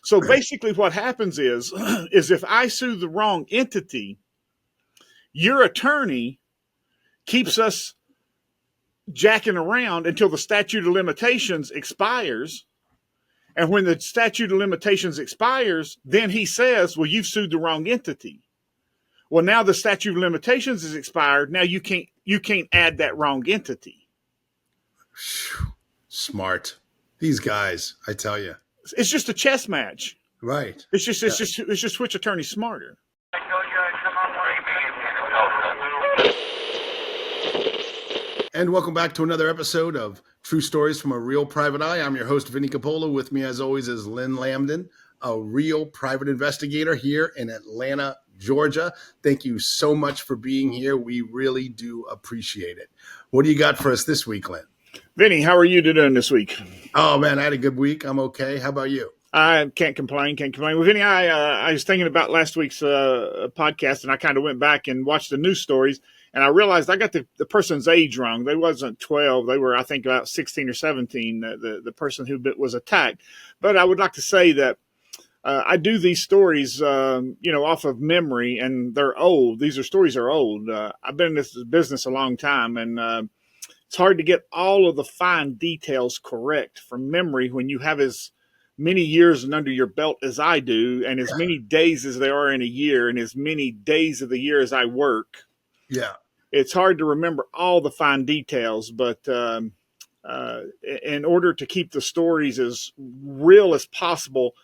So basically what happens is if I sue the wrong entity, your attorney keeps us jacking around until the statute of limitations expires. And when the statute of limitations expires, then he says, well, you've sued the wrong entity. Well, now the statute of limitations is expired. Now you can't add that wrong entity. Smart. These guys, I tell you. It's just a chess match. Right. It's just which attorney's smarter. And welcome back to another episode of True Stories from a Real Private Eye. I'm your host, Vinnie Coppola. With me, as always, is Lynn Lambdin, a real private investigator here in Atlanta, Georgia. Thank you so much for being here. We really do appreciate it. What do you got for us this week, Lynn? Vinnie, how are you doing this week? Oh, man, I had a good week. I'm okay. How about you? I can't complain. Well, Vinnie, I was thinking about last week's podcast, and I kind of went back and watched the news stories, and I realized I got the person's age wrong. They wasn't 12. They were, I think, about 16 or 17, the person who was attacked. But I would like to say that I do these stories, off of memory, and they're old. Stories are old. I've been in this business a long time, and it's hard to get all of the fine details correct from memory when you have as many years under your belt as I do, and as many days as there are in a year, and as many days of the year as I work. Yeah. It's hard to remember all the fine details, but in order to keep the stories as real as possible,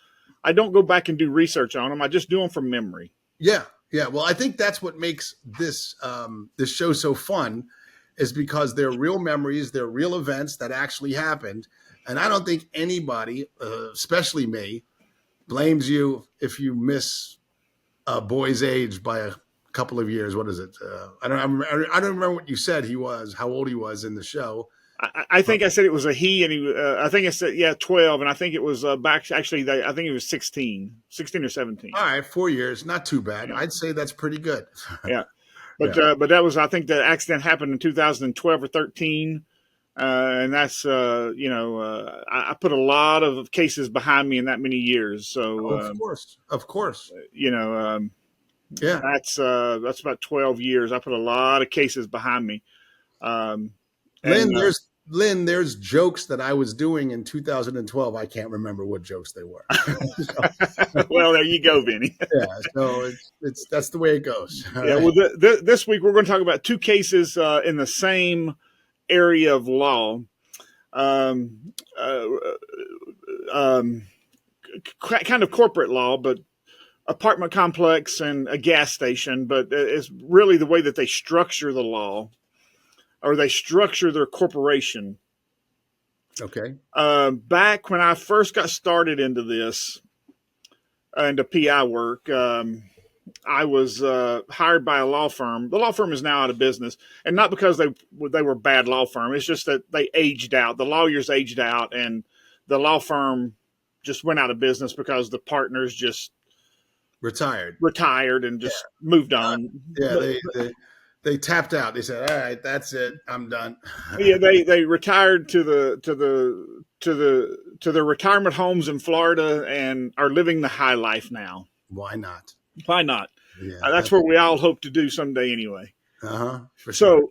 I don't go back and do research on them. I just do them from memory. Yeah. Yeah. Well, I think that's what makes this show so fun, is because they're real memories, they're real events that actually happened. And I don't think anybody, especially me, blames you if you miss a boy's age by a couple of years. What is it? I don't remember what you said how old he was in the show. I think I said it was a he, and I think I said, 12. And I think it was back. Actually, I think it was 16 or 17. All right. 4 years. Not too bad. Yeah. I'd say that's pretty good. Yeah. But that was, I think the accident happened in 2012 or 13. And that's, I put a lot of cases behind me in that many years. So, of course. Yeah, that's about 12 years. I put a lot of cases behind me. Lynn, there's jokes that I was doing in 2012. I can't remember what jokes they were. Well, there you go, Vinnie. Yeah, so that's the way it goes. Yeah. Right. Well, this week we're going to talk about two cases in the same area of law, kind of corporate law, but apartment complex and a gas station. But it's really the way that they structure the law, or they structure their corporation. Okay. Back when I first got started into this, into PI work, I was hired by a law firm. The law firm is now out of business, and not because they were a bad law firm. It's just that they aged out. The lawyers aged out, and the law firm just went out of business because the partners just retired and just moved on. They tapped out. They said, "All right, that's it. I'm done." Yeah, they retired to their retirement homes in Florida and are living the high life now. Why not? Why not? Yeah, that's what we all hope to do someday anyway. For sure.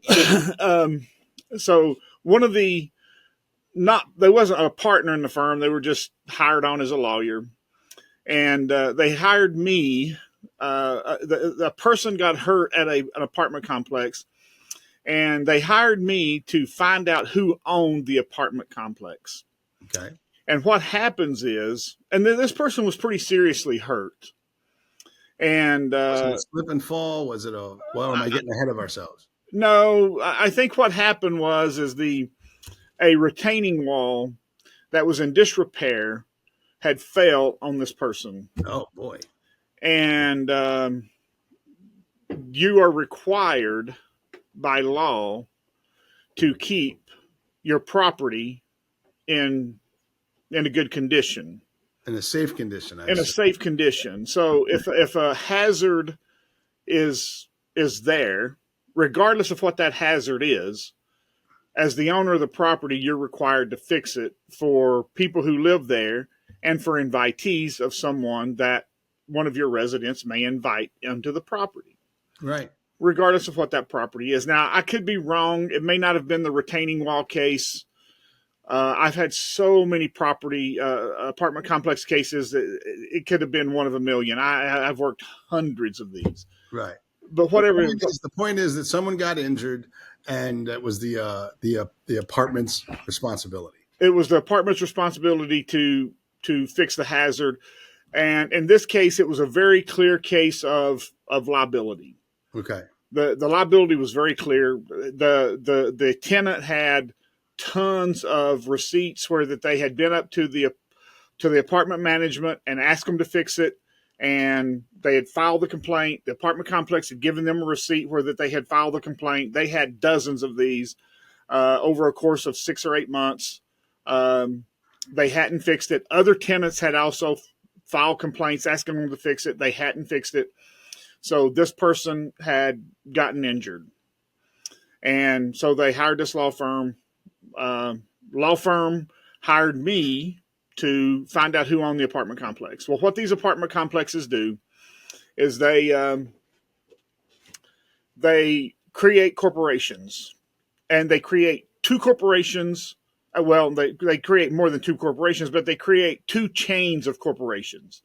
So one of they wasn't a partner in the firm. They were just hired on as a lawyer. And they hired me. The person got hurt at an apartment complex, and they hired me to find out who owned the apartment complex. Okay. And what happens is, and this person was pretty seriously hurt. And was it a slip and fall? Was it am I getting ahead of ourselves? No, I think what happened was a retaining wall that was in disrepair had fell on this person. Oh boy. And you are required by law to keep your property in a good condition. In a safe condition. A safe condition. So if a hazard is there, regardless of what that hazard is, as the owner of the property, you're required to fix it for people who live there and for invitees of someone that one of your residents may invite into the property. Right. Regardless of what that property is. Now, I could be wrong. It may not have been the retaining wall case. I've had so many property apartment complex cases that it could have been one of a million. I've worked hundreds of these. Right. But whatever. The point is that someone got injured, and that was the apartment's responsibility. It was the apartment's responsibility to fix the hazard, and in this case, it was a very clear case of liability. Okay. The liability was very clear. The tenant had tons of receipts where that they had been up to the apartment management and asked them to fix it, and they had filed the complaint. The apartment complex had given them a receipt where that they had filed the complaint. They had dozens of these over a course of 6 or 8 months. They hadn't fixed it. Other tenants had also filed complaints asking them to fix it. They hadn't fixed it. So this person had gotten injured. And so they hired this law firm. Law firm hired me to find out who owned the apartment complex. Well, what these apartment complexes do is they create corporations, and they create two corporations. Well, they create more than two corporations, but they create two chains of corporations.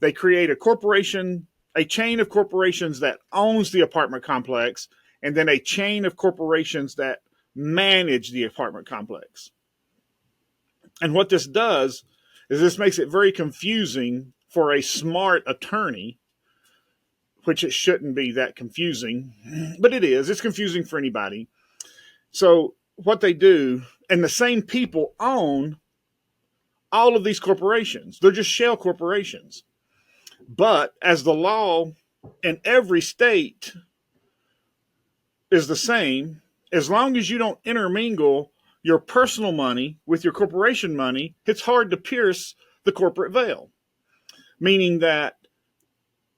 They create a chain of corporations that owns the apartment complex, and then a chain of corporations that manage the apartment complex. And what this does is this makes it very confusing for a smart attorney, which it shouldn't be that confusing, but it is. It's confusing for anybody. So what they do, and the same people own all of these corporations. They're just shell corporations. But as the law in every state is the same, as long as you don't intermingle your personal money with your corporation money, it's hard to pierce the corporate veil, meaning that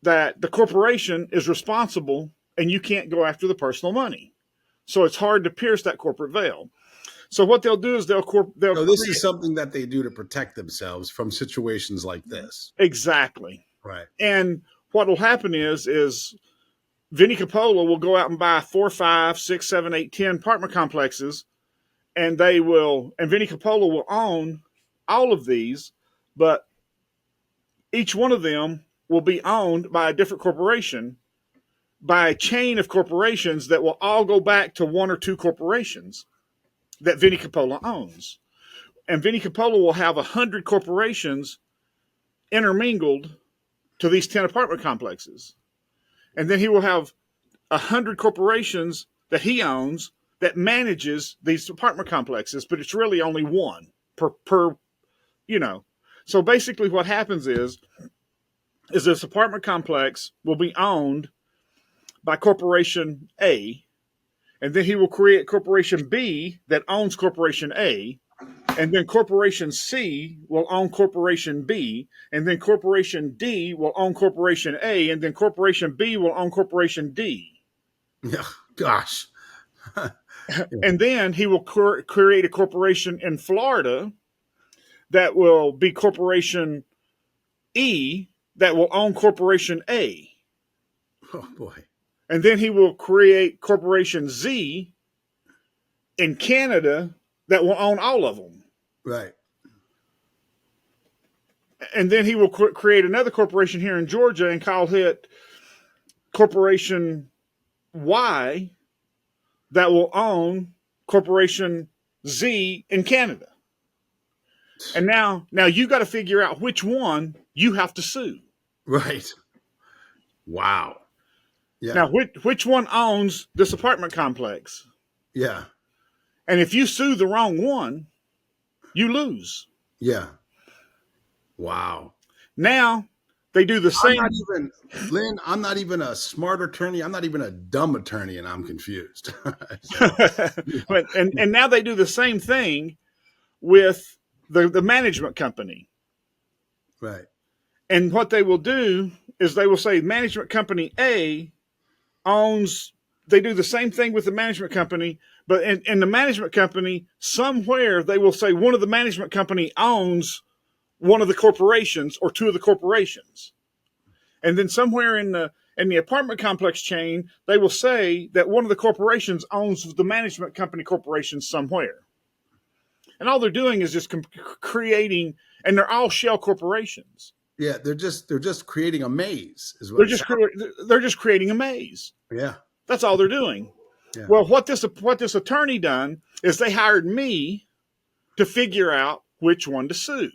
the corporation is responsible and you can't go after the personal money. So it's hard to pierce that corporate veil. So what they'll do is they'll So this is something that they do to protect themselves from situations like this. Exactly. Right. And what will happen is Vinnie Coppola will go out and buy 4, 5, 6, 7, 8, 10 apartment complexes, and Vinnie Coppola will own all of these, but each one of them will be owned by a different corporation, by a chain of corporations that will all go back to one or two corporations that Vinnie Coppola owns. And Vinnie Coppola will have 100 corporations intermingled to these 10 apartment complexes. And then he will have 100 corporations that he owns that manages these apartment complexes, but it's really only one per. So basically what happens is this apartment complex will be owned by Corporation A, and then he will create Corporation B that owns Corporation A, and then Corporation C will own Corporation B, and then Corporation D will own Corporation A, and then Corporation B will own Corporation D. Yeah, gosh. And then he will create a corporation in Florida that will be Corporation E that will own Corporation A. Oh, boy. And then he will create Corporation Z in Canada that will own all of them. Right. And then he will create another corporation here in Georgia and call it Corporation Y that will own Corporation Z in Canada. And now you got to figure out which one you have to sue. Right. Wow. Yeah. Now, which one owns this apartment complex? Yeah. And if you sue the wrong one, you lose. Yeah. Wow. Now they do the same. Lynn, I'm not even a smart attorney. I'm not even a dumb attorney, and I'm confused. and now they do the same thing with the management company. Right. And what they will do is they will say management company A owns, they do the same thing with the management company, but in the management company, somewhere they will say one of the management company owns one of the corporations or two of the corporations. And then somewhere in the apartment complex chain, they will say that one of the corporations owns the management company corporation somewhere. And all they're doing is just creating, and they're all shell corporations. Yeah, they're just creating a maze. They're just creating a maze. Yeah, that's all they're doing. Yeah. Well, what this attorney done is they hired me to figure out which one to sue.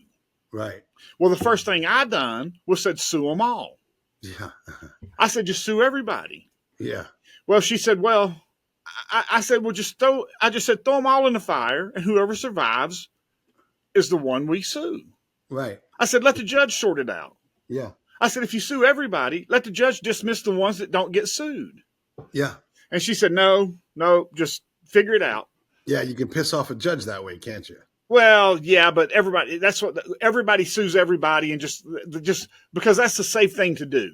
Right. Well, the first thing I done was said sue them all. Yeah. I said just sue everybody. Yeah. Well, she said, well, I said, well, throw them all in the fire, and whoever survives is the one we sue. Right. I said, let the judge sort it out. Yeah. I said, if you sue everybody, let the judge dismiss the ones that don't get sued. Yeah. And she said, no, just figure it out. Yeah, you can piss off a judge that way, can't you? Well, yeah, but everybody sues everybody, and just because that's the safe thing to do.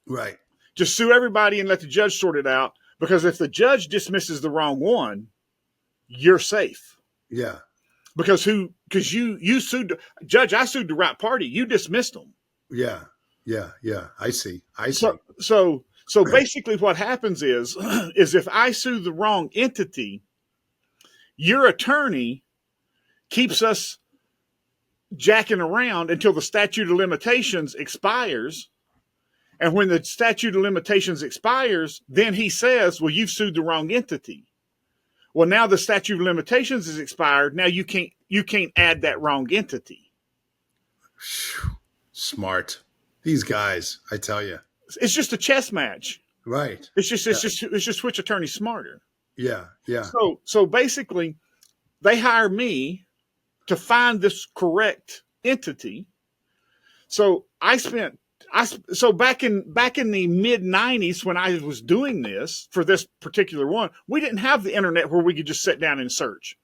Right. Just sue everybody and let the judge sort it out, because if the judge dismisses the wrong one, you're safe. Yeah. Because you sued judge, I sued the right party. You dismissed them. Yeah. Yeah. Yeah. I see. So basically what happens is if I sue the wrong entity, your attorney keeps us jacking around until the statute of limitations expires. And when the statute of limitations expires, then he says, well, you've sued the wrong entity. Well, now the statute of limitations is expired. Now you can't add that wrong entity. Smart. These guys, I tell you. It's just a chess match. Right. It's just which attorney's smarter. Yeah. Yeah. So basically they hire me to find this correct entity. So back in the mid 90s, when I was doing this for this particular one, we didn't have the internet where we could just sit down and search.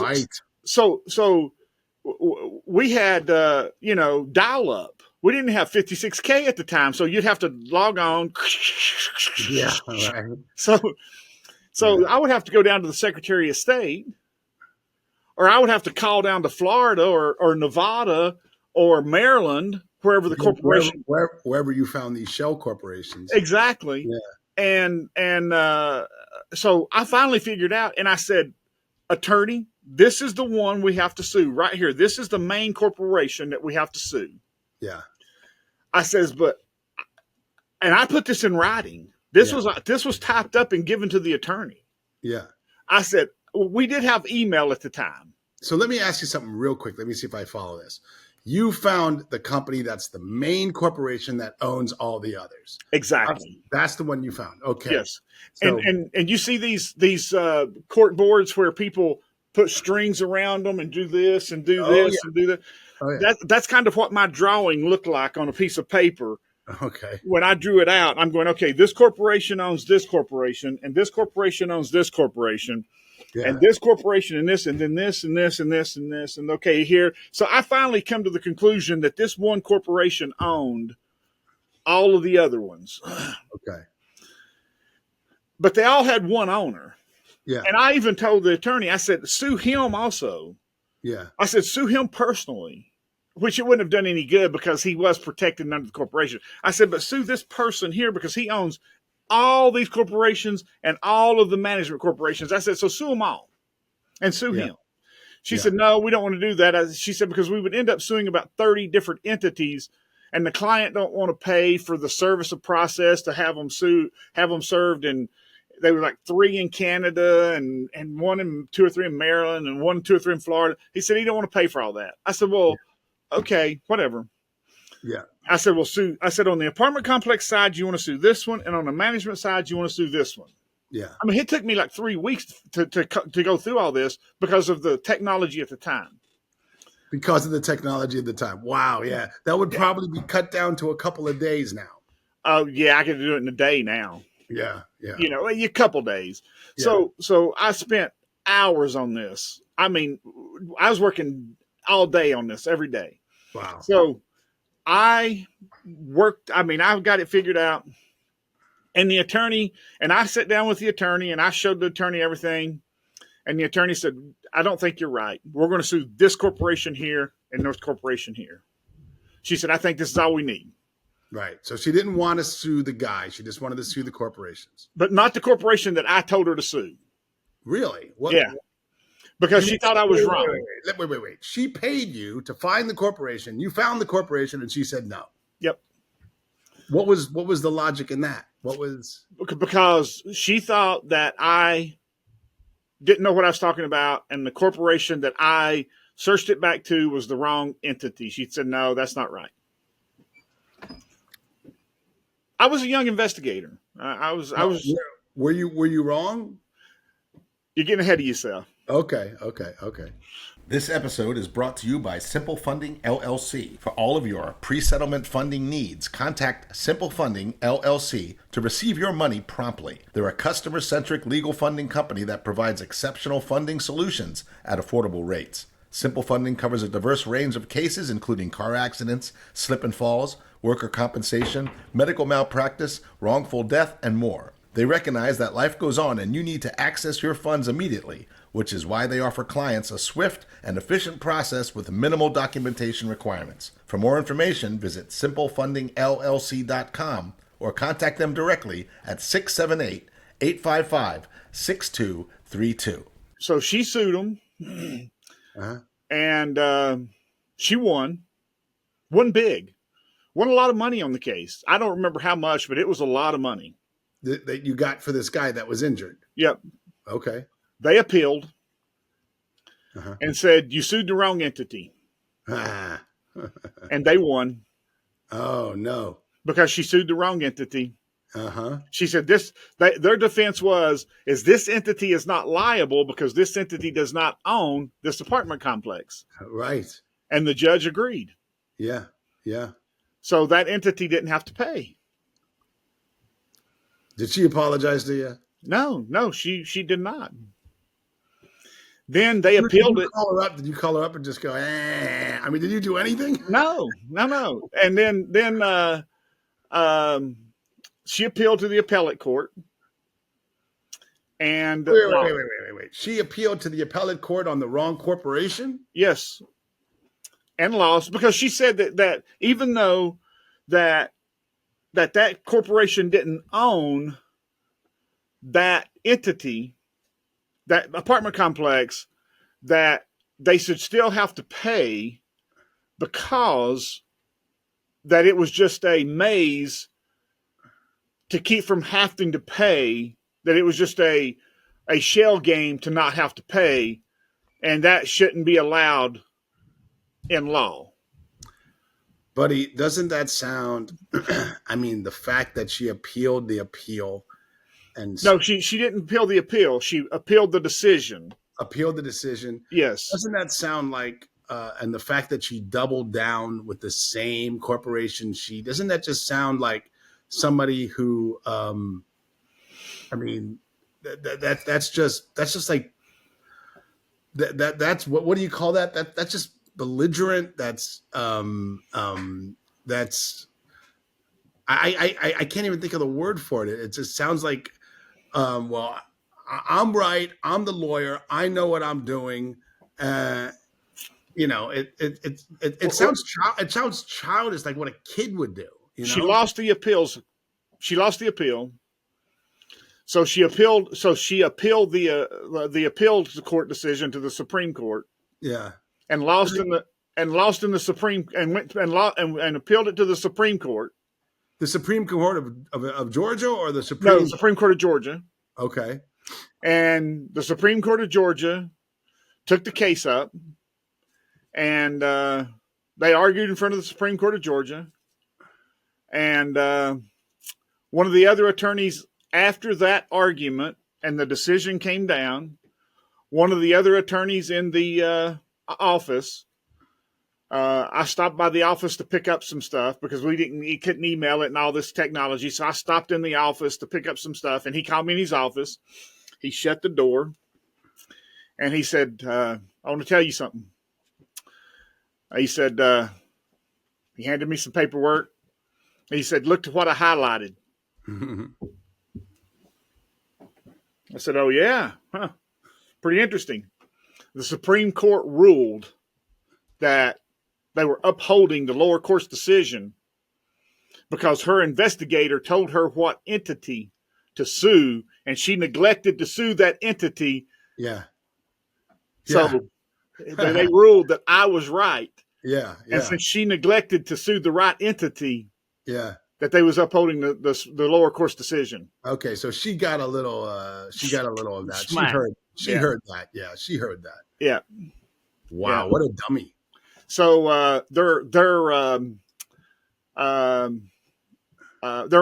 Right. So we had, dial up. We didn't have 56K at the time. So you'd have to log on. Yeah. Right. So I would have to go down to the Secretary of State, or I would have to call down to Florida or Nevada or Maryland, wherever the corporation, wherever you found these shell corporations. Exactly. Yeah. And so I finally figured out, and I said, attorney, this is the one we have to sue right here. This is the main corporation that we have to sue. Yeah. I says, and I put this in writing. This was typed up and given to the attorney. Yeah. I said, we did have email at the time. So let me ask you something real quick. Let me see if I follow this. You found the company that's the main corporation that owns all the others. Exactly. That's the one you found. Okay. Yes. So, and you see these court boards where people put strings around them and do this and do this and do that. Oh, yeah. That's kind of what my drawing looked like on a piece of paper. Okay. When I drew it out, I'm going, okay, this corporation owns this corporation, and this corporation owns this corporation. Yeah. And this corporation and this, and then this and this and this and this. And okay, here. So I finally come to the conclusion that this one corporation owned all of the other ones. Okay. But they all had one owner. Yeah. And I even told the attorney, I said, sue him also. Yeah. I said, sue him personally, which it wouldn't have done any good because he was protected under the corporation. I said, but sue this person here because he owns all these corporations and all of the management corporations. I said, so sue them all and sue him. She said, no, we don't want to do that. She said, because we would end up suing about 30 different entities, and the client don't want to pay for the service of process to have them served. And they were like 3 in Canada and 1 in 2 or 3 in Maryland and 1, 2 or 3 in Florida. He said, he don't want to pay for all that. I said, well, okay, whatever. Yeah. I said, well, sue. I said, on the apartment complex side, you want to sue this one, and on the management side, you want to sue this one. Yeah. I mean, it took me like 3 weeks to go through all this because of the technology at the time. Because of the technology at the time. Wow. Yeah. That would probably be cut down to a couple of days now. Oh, yeah. I could do it in a day now. Yeah. Yeah. A couple days. Yeah. So I spent hours on this. I mean, I was working all day on this every day. Wow. So I I've got it figured out. And the attorney, and I sat down with the attorney and I showed the attorney everything. And the attorney said, I don't think you're right. We're going to sue this corporation here and North Corporation here. She said, I think this is all we need. Right. So she didn't want to sue the guy. She just wanted to sue the corporations. But not the corporation that I told her to sue. Really? What? Yeah. Because she thought I was wrong. Wait. She paid you to find the corporation. You found the corporation, and she said no. Yep. What was the logic in that? What was? Because she thought that I didn't know what I was talking about, and the corporation that I searched it back to was the wrong entity. She said, no, that's not right. I was a young investigator. I was. Were you wrong? You're getting ahead of yourself. Okay. This episode is brought to you by Simple Funding LLC. For all of your pre-settlement funding needs, contact Simple Funding LLC to receive your money promptly. They're a customer-centric legal funding company that provides exceptional funding solutions at affordable rates. Simple Funding covers a diverse range of cases, including car accidents, slip and falls, worker compensation, medical malpractice, wrongful death, and more. They recognize that life goes on and you need to access your funds immediately, which is why they offer clients a swift and efficient process with minimal documentation requirements. For more information, visit simplefundingllc.com or contact them directly at 678-855-6232. So she sued them, and she won big. Won a lot of money on the case. I don't remember how much, but it was a lot of money. That you got for this guy that was injured. Yep. Okay. They appealed and said, you sued the wrong entity. And they won. Oh, no. Because she sued the wrong entity. She said their defense is this entity is not liable because this entity does not own this apartment complex. Right. And the judge agreed. Yeah. So that entity didn't have to pay. Did she apologize to you? No, she did not. Then they appealed it. Did you call her up and just go, eh? I mean, did you do anything? No. And then she appealed to the appellate court. And wait. She appealed to the appellate court on the wrong corporation? Yes. And lost because she said that even though that corporation didn't own that entity, that apartment complex, that they should still have to pay because that it was just a maze to keep from having to pay, that it was just a shell game to not have to pay, and that shouldn't be allowed in law. Buddy, doesn't that sound, I mean, the fact that she appealed the appeal and... No, she didn't appeal the appeal. She appealed the decision. Appealed the decision. Yes. Doesn't that sound like, and the fact that she doubled down with the same corporation, doesn't that just sound like somebody who, I mean, that's just like, that's what do you call that? That's just belligerent. That's I can't even think of the word for it. It just sounds like, well, I'm right. I'm the lawyer. I know what I'm doing. It sounds childish, like what a kid would do. You know? She lost the appeals. She lost the appeal. So she appealed. So she appealed the appeal to the court decision to the Supreme Court. Yeah. And lost in the Supreme and appealed it to the Supreme Court. The Supreme Court of Georgia or the Supreme? No, the Supreme Court of Georgia. Okay. And the Supreme Court of Georgia took the case up, and they argued in front of the Supreme Court of Georgia. And one of the other attorneys, after that argument and the decision came down, one of the other attorneys in the office, I stopped by the office to pick up some stuff because he couldn't email it and all this technology. So I stopped in the office to pick up some stuff, and he called me in his office. He shut the door and he said, I want to tell you something. He said, he handed me some paperwork. He said, look to what I highlighted. I said, oh yeah, pretty interesting. The Supreme Court ruled that they were upholding the lower court's decision because her investigator told her what entity to sue, and she neglected to sue that entity. Yeah. So they ruled that I was right. Yeah. And since she neglected to sue the right entity, yeah, that they was upholding the lower court's decision. Okay, so she got a little of that. Smack. She heard that. Yeah, she heard that. Yeah. Wow, Yeah. what a dummy. So their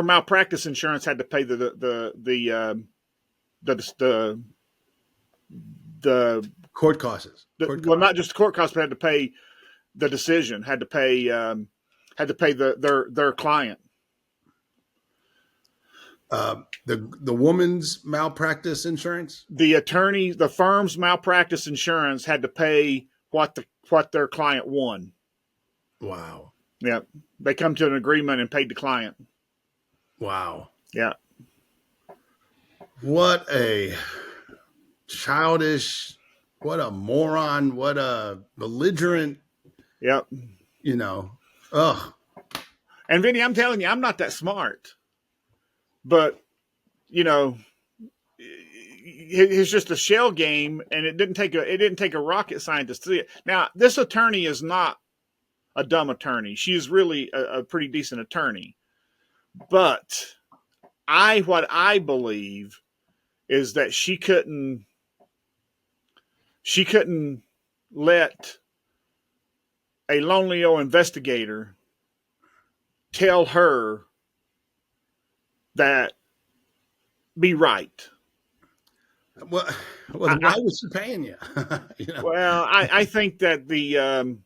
malpractice insurance had to pay the Court costs. Well, not just the court costs, but had to pay the decision. Had to pay their client. The woman's malpractice insurance. The firm's malpractice insurance had to pay what their client won. Wow. Yeah, they come to an agreement and paid the client. Wow. Yeah. What a childish, what a moron, what a belligerent. Yep. Ugh. And Vinnie, I'm telling you, I'm not that smart. But, it's just a shell game, and it didn't take a rocket scientist to see it. Now, this attorney is not a dumb attorney. She is really a pretty decent attorney. But what I believe is that she couldn't let a lonely old investigator tell her that be right. Well, why was she paying you? Well, I think that the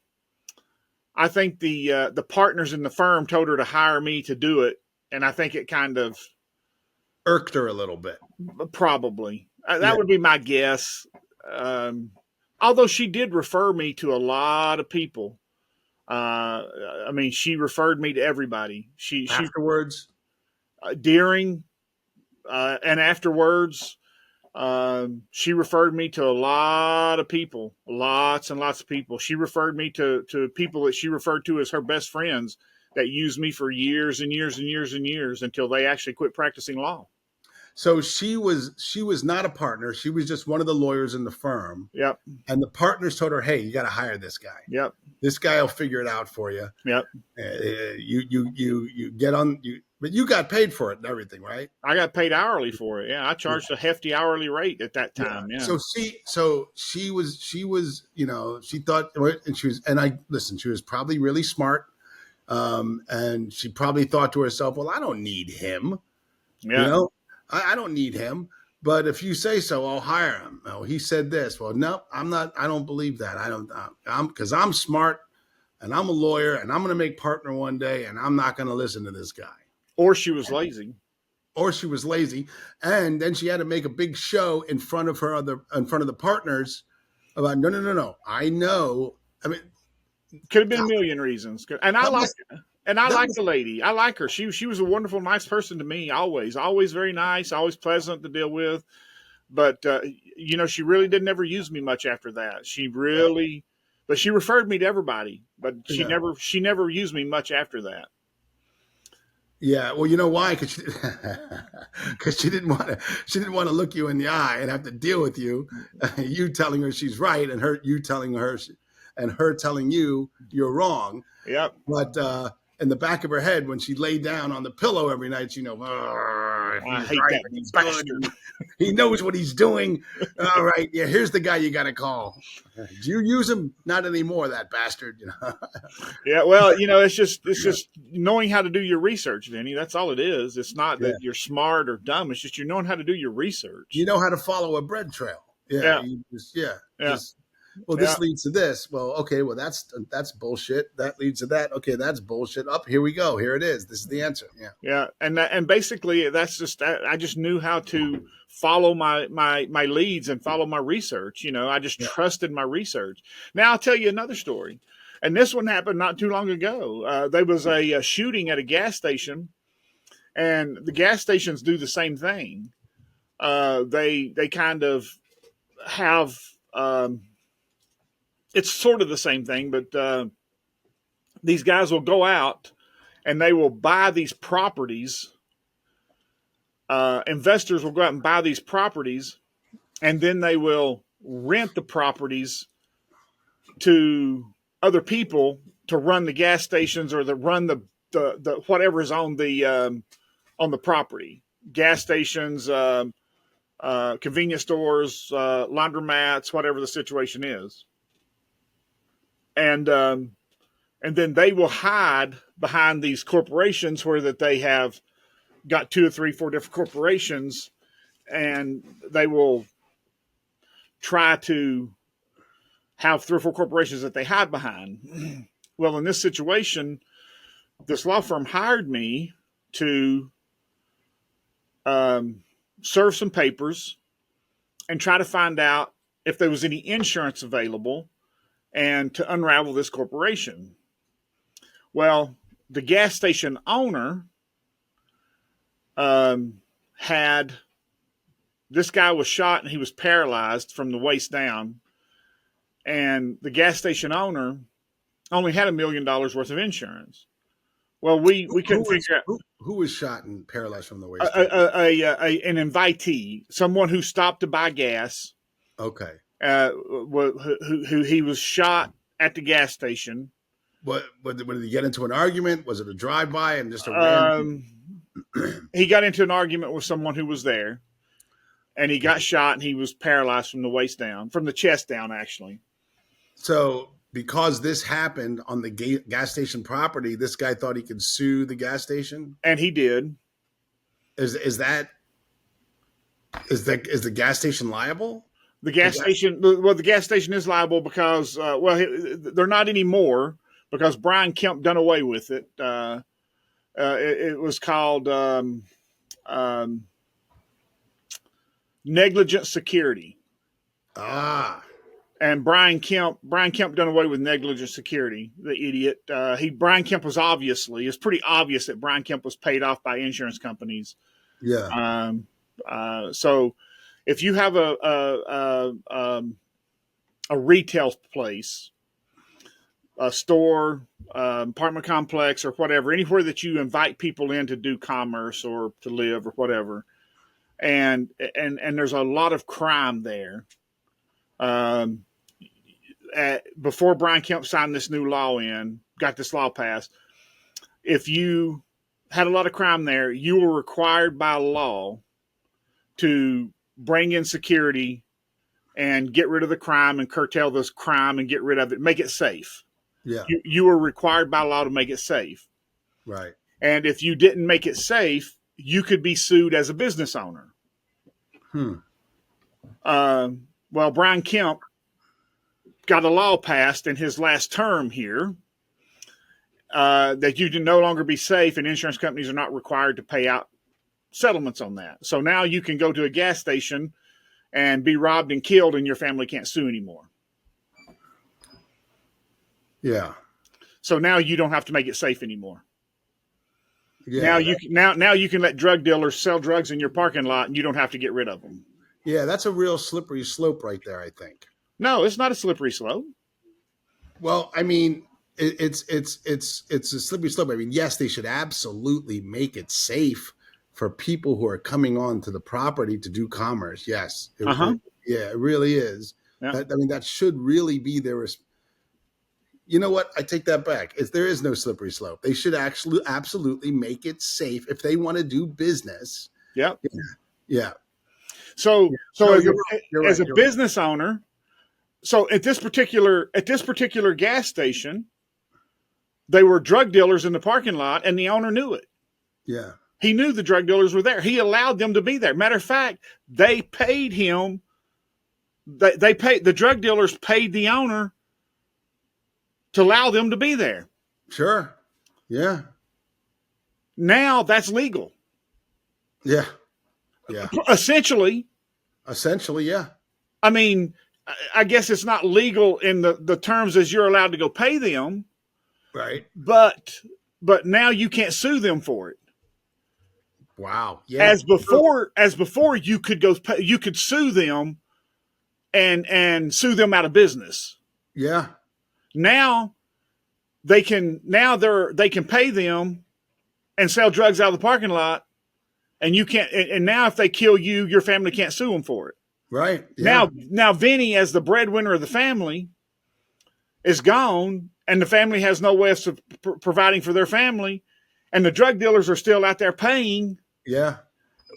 partners in the firm told her to hire me to do it, and I think it kind of irked her a little bit. Probably. That would be my guess. Although she did refer me to a lot of people. She referred me to everybody. Afterwards? During and afterwards, she referred me to a lot of people, lots and lots of people. She referred me to people that she referred to as her best friends that used me for years and years and years and years until they actually quit practicing law. So she was not a partner. She was just one of the lawyers in the firm. Yep. And the partners told her, "Hey, you got to hire this guy. Yep. This guy will figure it out for you. Yep. You get on you, but you got paid for it and everything, right? I got paid hourly for it. Yeah, I charged a hefty hourly rate at that time. Yeah. So she was, she thought, and she was probably really smart, and she probably thought to herself, "Well, I don't need him. Yeah. I don't need him. But if you say so, I'll hire him." Oh, he said this. Well, no, I'm not. I don't believe that. Because I'm smart and I'm a lawyer and I'm going to make partner one day and I'm not going to listen to this guy. Or she was lazy. And then she had to make a big show in front of the partners about, no. I know. I mean, could have been a million reasons. And I like the lady. I like her. She was a wonderful, nice person to me. Always very nice, always pleasant to deal with. But, she really didn't ever use me much after that. But she referred me to everybody, but she never used me much after that. Yeah. Well, you know why? Because she didn't want to look you in the eye and have to deal with you, you telling her she's right and her telling you you're wrong. Yep. But, in the back of her head, when she lay down on the pillow every night, I hate that bastard. He knows what he's doing. All right, yeah, here's the guy you got to call. Do you use him? Not anymore, that bastard. Yeah, well, it's just knowing how to do your research, Vinny. That's all it is. It's not that you're smart or dumb. It's just you're knowing how to do your research. You know how to follow a bread trail. Yeah. This leads to this. Well, okay. Well, that's bullshit. That leads to that. Okay, that's bullshit. Up here we go. Here it is. This is the answer. Yeah. Yeah, and basically that's just I just knew how to follow my leads and follow my research. I just trusted my research. Now I'll tell you another story, and this one happened not too long ago. There was a shooting at a gas station, and the gas stations do the same thing. They kind of have. It's sort of the same thing, but these guys will go out and they will buy these properties. Investors will go out and buy these properties, and then they will rent the properties to other people to run the gas stations or to run the whatever is on the property. Gas stations, convenience stores, laundromats, whatever the situation is, and then they will hide behind these corporations where that they have got 2 or 3, 4 different corporations, and they will try to have 3 or 4 corporations that they hide behind. Well, in this situation, this law firm hired me to serve some papers and try to find out if there was any insurance available and to unravel this corporation. Well, the gas station owner had, this guy was shot and he was paralyzed from the waist down, and the gas station owner only had $1 million worth of insurance. Well, we couldn't figure out who was shot and paralyzed from the waist. An invitee, someone who stopped to buy gas. Okay. Who he was shot at the gas station. What did he get into an argument? Was it a drive-by and just a random? He got into an argument with someone who was there, and he got shot, and he was paralyzed from the waist down, from the chest down, actually. So, because this happened on the gas station property, this guy thought he could sue the gas station, and he did. Is the gas station liable? The gas station is liable because they're not anymore, because Brian Kemp done away with it. It was called negligent security. And Brian Kemp done away with negligent security. The idiot. Brian Kemp was it's pretty obvious that Brian Kemp was paid off by insurance companies. Yeah. So if you have a retail place, a store, apartment complex, or whatever, anywhere that you invite people in to do commerce or to live or whatever, and there's a lot of crime there. Before Brian Kemp signed this new law got this law passed, if you had a lot of crime there, you were required by law to bring in security and get rid of the crime and curtail this crime and get rid of it, make it safe. Yeah. You were required by law to make it safe. Right. And if you didn't make it safe, you could be sued as a business owner. Well, Brian Kemp got a law passed in his last term here that you can no longer be safe, and insurance companies are not required to pay out settlements on that. So now you can go to a gas station and be robbed and killed, and your family can't sue anymore. Yeah. So now you don't have to make it safe anymore. Yeah. Now you can let drug dealers sell drugs in your parking lot, and you don't have to get rid of them. Yeah, that's a real slippery slope right there, I think. No, it's not a slippery slope. Well, I mean, it's a slippery slope. I mean, yes, they should absolutely make it safe for people who are coming on to the property to do commerce. Yes. It really is. Yeah. That should really be their. You know what? I take that back. There is no slippery slope. They should actually absolutely make it safe if they want to do business. Yep. Yeah. So as a business owner, so at this particular gas station, they were drug dealers in the parking lot, and the owner knew it. Yeah. He knew the drug dealers were there. He allowed them to be there. Matter of fact, they paid him. The drug dealers paid the owner to allow them to be there. Sure. Yeah. Now that's legal. Yeah. Yeah. Essentially, yeah. I mean, I guess it's not legal in the terms as you're allowed to go pay them. Right. But now you can't sue them for it. Wow. Yeah. As before you could sue them and sue them out of business. Yeah. Now they can pay them and sell drugs out of the parking lot, and you can't. And now, if they kill you, your family can't sue them for it. Right. Yeah. Now, Vinnie, as the breadwinner of the family, is gone, and the family has no way of providing for their family, and the drug dealers are still out there paying. Yeah.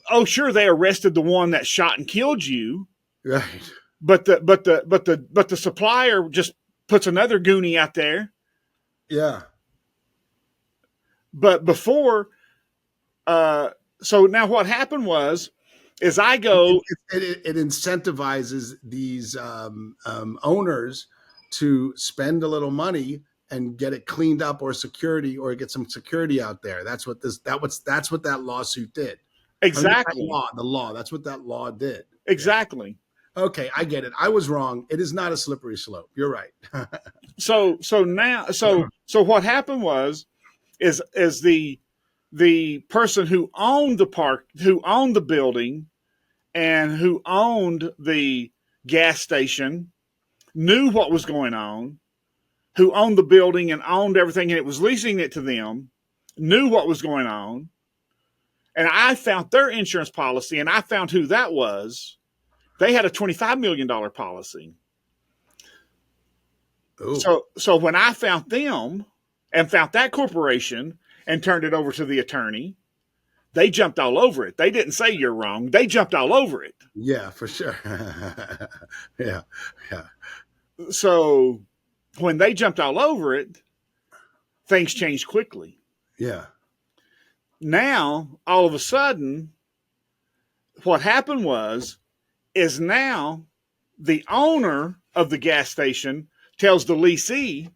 Oh, sure, they arrested the one that shot and killed you, Right. but the supplier just puts another goonie out there. Yeah. But before, so now what happened is I go. It incentivizes these owners to spend a little money and get it cleaned up, or security, or get some security out there. That's what that lawsuit did. Exactly. The law. That's what that law did. Exactly. Yeah. Okay, I get it. I was wrong. It is not a slippery slope. You're right. So what happened is the person who owned the park, who owned the building, and who owned the gas station, knew what was going on, who owned the building and owned everything, and it was leasing it to them, knew what was going on. And I found their insurance policy, and I found who that was. They had a $25 million policy. Ooh. So when I found them and found that corporation and turned it over to the attorney, they jumped all over it. They didn't say you're wrong. They jumped all over it. Yeah, for sure. Yeah. So when they jumped all over it, things changed quickly. Yeah. Now, all of a sudden, what happened is now the owner of the gas station tells the leasee,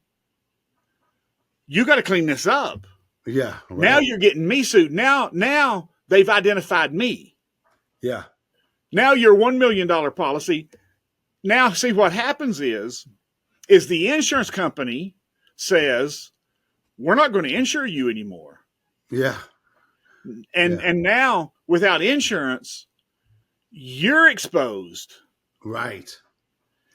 you got to clean this up. Yeah. Right. Now you're getting me sued. Now they've identified me. Yeah. Now your $1 million policy. Now, see, what happens is the insurance company says, we're not going to insure you anymore. Yeah. And now, without insurance, you're exposed. Right.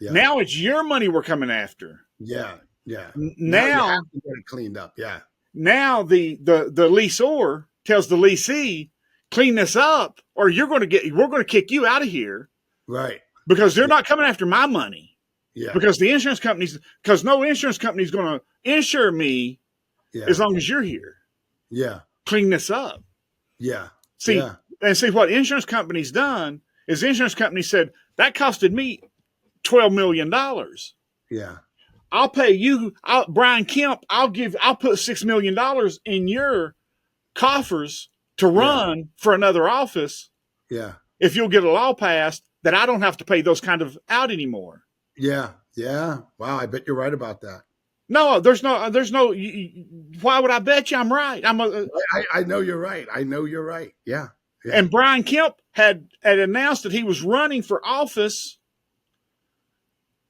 Yeah. Now it's your money we're coming after. Yeah. Yeah. Now you have to get it cleaned up. Yeah. Now the leaseor tells the leasee, clean this up, or we're going to kick you out of here. Right. Because they're not coming after my money. Yeah. Because no insurance company is going to insure me as long as you're here. Yeah. Clean this up. Yeah. See, yeah. And see what insurance company's done is the insurance company said, that costed me $12 million. Yeah. I'll pay you, Brian Kemp, I'll put $6 million in your coffers to run for another office. Yeah. If you'll get a law passed that I don't have to pay those kind of out anymore. Yeah. Yeah. Wow. I bet you're right about that. No, there's no, why would I bet you I'm right? I know you're right. I know you're right. Yeah. Yeah. And Brian Kemp had announced that he was running for office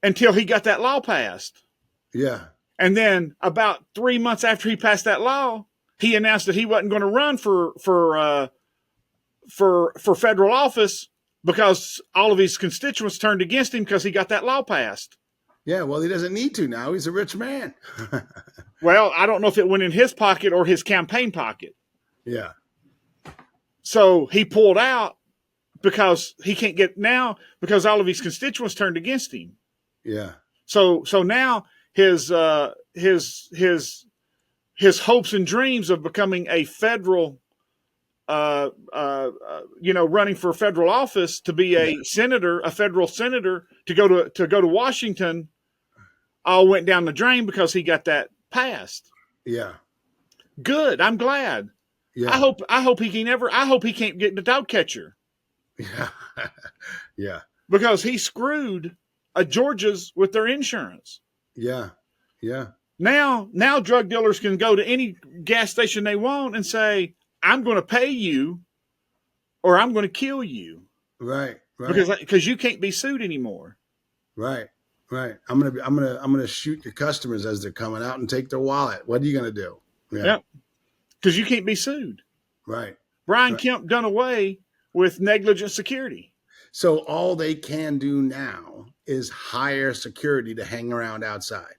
until he got that law passed. Yeah. And then about 3 months after he passed that law, he announced that he wasn't going to run for federal office because all of his constituents turned against him because he got that law passed. Yeah, well, he doesn't need to now. He's a rich man. Well, I don't know if it went in his pocket or his campaign pocket. Yeah. So he pulled out because he can't get now because all of his constituents turned against him. Yeah. So now his hopes and dreams of becoming a federal, running for federal office to be a senator, a federal senator to go to Washington, all went down the drain because he got that passed. Yeah. Good. I'm glad. Yeah. I hope he can't get the dog catcher. Yeah. Yeah. Because he screwed Georgia's with their insurance. Yeah. Yeah. Now drug dealers can go to any gas station they want and say, I'm going to pay you or I'm going to kill you. Right. Right. Because you can't be sued anymore. Right. Right. I'm gonna shoot your customers as they're coming out and take their wallet. What are you gonna do? Yeah. Because you can't be sued. Right. Brian Kemp done away with negligent security. So all they can do now is hire security to hang around outside.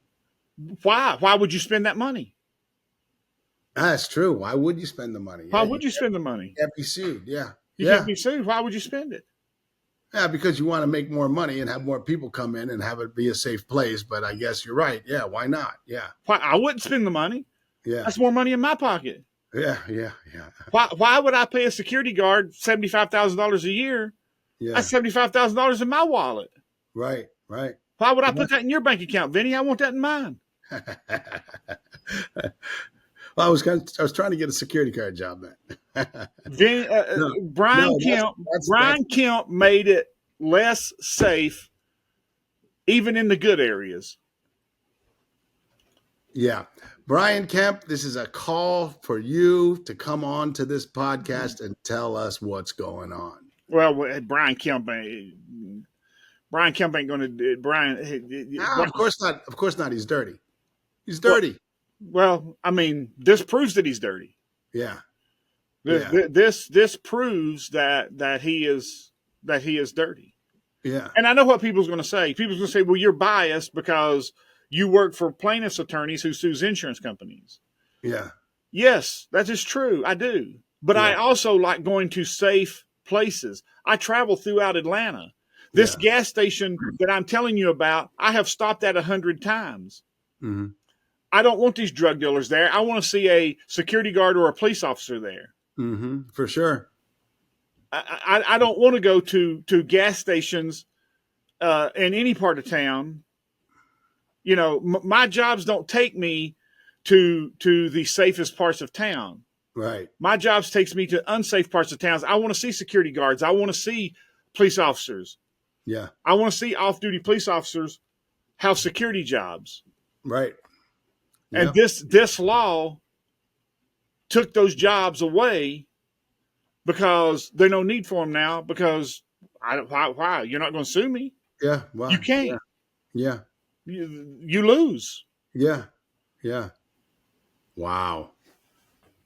Why? Why would you spend that money? That's true. Why would you spend the money? Why Yeah, would you spend the money? can't be sued. Yeah. You Yeah. can't be sued. Why would you spend it? Yeah, because you want to make more money and have more people come in and have it be a safe place. But I guess you're right. Yeah, why not? Yeah. Why? I wouldn't spend the money. Yeah. That's more money in my pocket. Yeah. Why would I pay a security guard $75,000 a year? Yeah. That's $75,000 in my wallet. Right. Why would I put that in your bank account, Vinnie? I want that in mine. Well, I was trying to get a security guard job, man. Vinnie, Brian Kemp made it less safe, even in the good areas. Yeah. Brian Kemp, this is a call for you to come on to this podcast and tell us what's going on. Well, Brian Kemp ain't going to do Brian. Of course not. Of course not. He's dirty. He's dirty. Well, I mean, this proves that he's dirty. Yeah. This proves that he is dirty. Yeah. And I know what people's going to say. People's going to say, "Well, you're biased because you work for plaintiffs' attorneys who sue insurance companies." Yeah. Yes, that is true. I do. But I also like going to safe places. I travel throughout Atlanta. This gas station that I'm telling you about, I have stopped at 100 times. Mm-hmm. I don't want these drug dealers there. I want to see a security guard or a police officer there. Mm-hmm. For sure. I don't want to go to gas stations in any part of town. You know, my jobs don't take me to the safest parts of town. Right. My jobs takes me to unsafe parts of towns. I want to see security guards. I want to see police officers. Yeah. I want to see off-duty police officers have security jobs. Right. And this law took those jobs away because there's no need for them now. Because why? You're not going to sue me. Yeah. Well, you can't. Yeah. You lose. Yeah. Wow.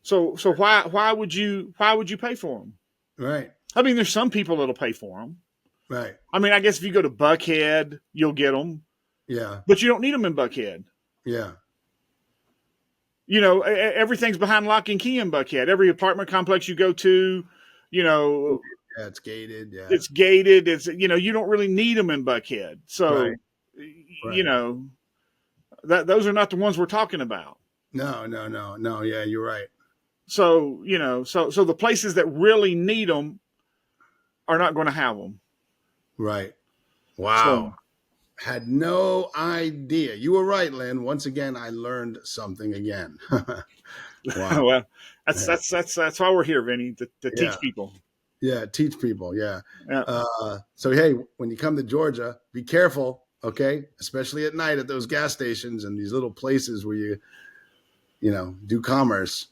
So why would you pay for them? Right. I mean, there's some people that'll pay for them. Right. I mean, I guess if you go to Buckhead, you'll get them. Yeah. But you don't need them in Buckhead. Yeah. You know, everything's behind lock and key in Buckhead. Every apartment complex you go to, you know, it's gated. Yeah, it's gated. It's, you know, you don't really need them in Buckhead. So, right. You know, those are not the ones we're talking about. No. Yeah, you're right. So, you know, so the places that really need them are not going to have them. Right. Wow. Had no idea. You were right, Lynn. Once again, I learned something again. Wow. Well, that's why we're here, Vinnie, to teach people. Yeah, teach people. Yeah. So hey, when you come to Georgia, be careful, okay? Especially at night at those gas stations and these little places where you know, do commerce.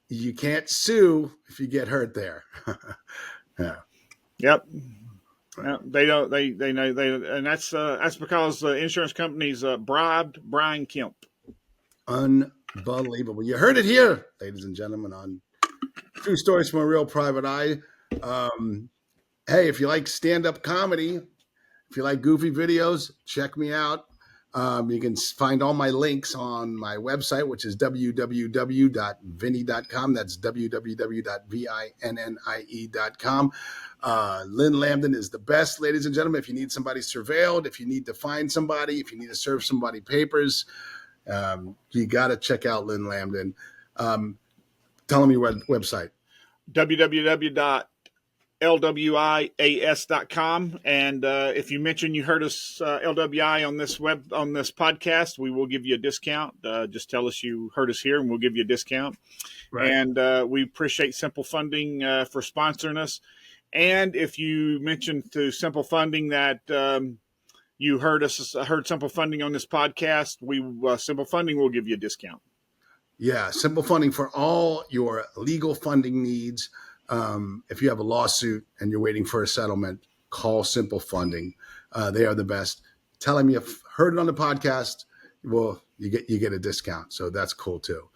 You can't sue if you get hurt there. Yeah. Yep. Yeah, they don't. They know they, and that's because the insurance companies bribed Brian Kemp. Unbelievable! You heard it here, ladies and gentlemen, on True Stories from a Real Private Eye. Hey, if you like stand-up comedy, if you like goofy videos, check me out. You can find all my links on my website, which is www.vinnie.com. That's www.vinnie.com. Lynn Lambdin is the best, ladies and gentlemen. If you need somebody surveilled, if you need to find somebody, if you need to serve somebody papers, you got to check out Lynn Lambdin. Tell them your website. www.lwias.com. And if you mention you heard us LWI on this podcast, we will give you a discount. Just tell us you heard us here and we'll give you a discount. Right. And we appreciate Simple Funding for sponsoring us. And if you mention to Simple Funding that you heard Simple Funding on this podcast, Simple Funding will give you a discount. Yeah, Simple Funding for all your legal funding needs. If you have a lawsuit and you're waiting for a settlement, call Simple Funding. They are the best. Tell them you've heard it on the podcast. Well, you get a discount. So that's cool too.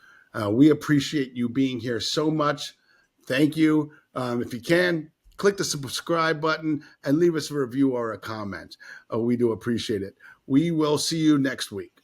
We appreciate you being here so much. Thank you. If you can, click the subscribe button and leave us a review or a comment. We do appreciate it. We will see you next week.